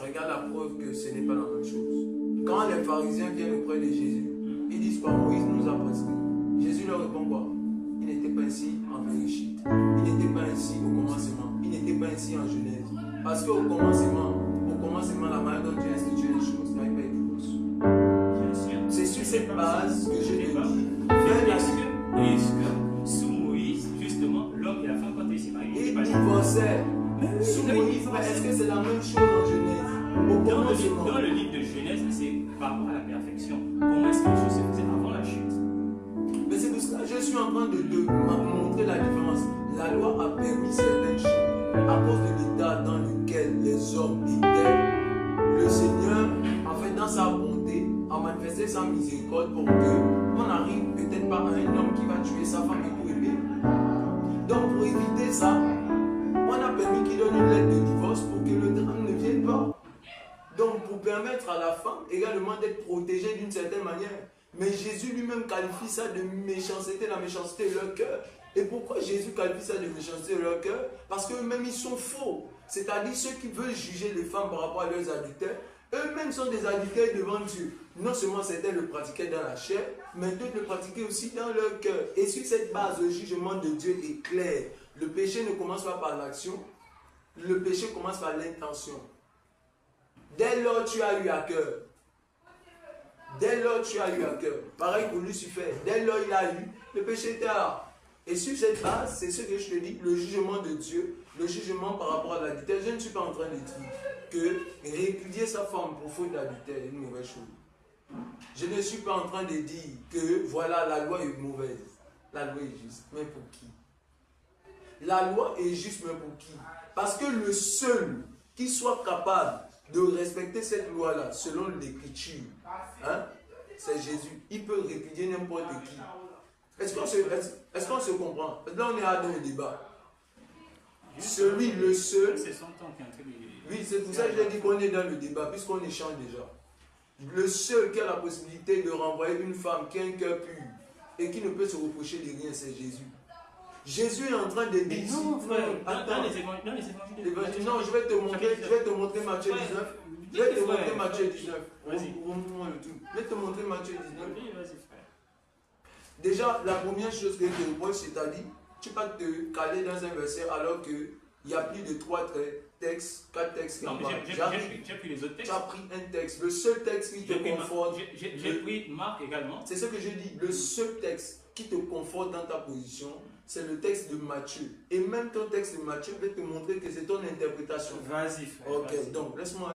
Regarde la preuve que ce n'est pas la même chose. Quand les pharisiens viennent auprès de Jésus, ils disent pas Moïse nous a prescrit. Jésus leur répond quoi? Il n'était pas ainsi en Bereshit. Il n'était pas ainsi au commencement. Il n'était pas ainsi en Genèse. Parce qu'au commencement, la manière dont Dieu a institué les choses n'avait pas été reçue. C'est sur cette base que je te dis. Est-ce que sous Moïse, justement, l'homme et la femme, quand ils s'y marient, ils divorçaient. Sous Moïse, est-ce que c'est la même chose en Genèse? Dans le livre de Genèse, c'est par rapport à la perfection. Comment est-ce que les choses se faisaient avant la chute? Mais c'est pour cela que je suis en train de montrer la différence. La loi a permis certaines choses à cause de l'état dans lequel les hommes étaient. Le Seigneur, en fait, dans sa bonté, a manifesté sa miséricorde pour qu'on n'arrive peut-être pas à un homme qui va tuer sa femme et tout aimer. Donc, pour éviter ça, on a permis qu'il donne une lettre de divorce pour que le drame ne vienne pas. Donc, pour permettre à la femme également d'être protégée d'une certaine manière. Mais Jésus lui-même qualifie ça de méchanceté, la méchanceté de leur cœur. Et pourquoi Jésus qualifie ça de méchanceté de leur cœur? Parce qu'eux-mêmes, ils sont faux. C'est-à-dire ceux qui veulent juger les femmes par rapport à leurs adultères, eux-mêmes sont des adultères devant Dieu. Non seulement certains le pratiquaient dans la chair, mais d'autres le pratiquaient aussi dans leur cœur. Et sur cette base, le jugement de Dieu est clair. Le péché ne commence pas par l'action, le péché commence par l'intention. Dès lors, tu as eu à cœur. Dès lors, tu as eu à cœur. Pareil pour Lucifer. Dès lors, il a eu, le péché était là. Et sur cette base, c'est ce que je te dis, le jugement de Dieu, le jugement par rapport à l'adultère. Je ne suis pas en train de dire que répudier sa femme pour faute d'adultère est une mauvaise chose. Je ne suis pas en train de dire que voilà, la loi est mauvaise. La loi est juste. Mais pour qui? La loi est juste, mais pour qui? Parce que le seul qui soit capable de respecter cette loi-là, selon l'écriture, hein, c'est Jésus. Il peut répudier n'importe qui. Est-ce qu'on se comprend? Là, on est dans le débat. Celui, le seul. Oui, c'est pour ça que j'ai dit qu'on est dans le débat, puisqu'on échange déjà. Le seul qui a la possibilité de renvoyer une femme qui a un cœur pur et qui ne peut se reprocher de rien, c'est Jésus. Jésus est en train de dire. Non, frère, dans les évangiles. Non, je vais te montrer Matthieu 19. Je vais te montrer Matthieu 19. Vas-y. Je vais te montrer Matthieu 19. Oui, vas-y, frère. Déjà, la première chose que je te reproche, c'est-à-dire, tu ne peux pas te caler dans un verset alors qu'il y a plus de 3 textes, 4 textes qui en parlent. J'ai pris les autres textes. Tu as pris un texte. Le seul texte qui te conforte. J'ai pris Marc également. C'est ce que je dis. Le seul texte qui te conforte dans ta position, c'est le texte de Matthieu. Et même ton texte de Matthieu peut te montrer que c'est ton interprétation. Vas-y, frère. Ok, donc laisse-moi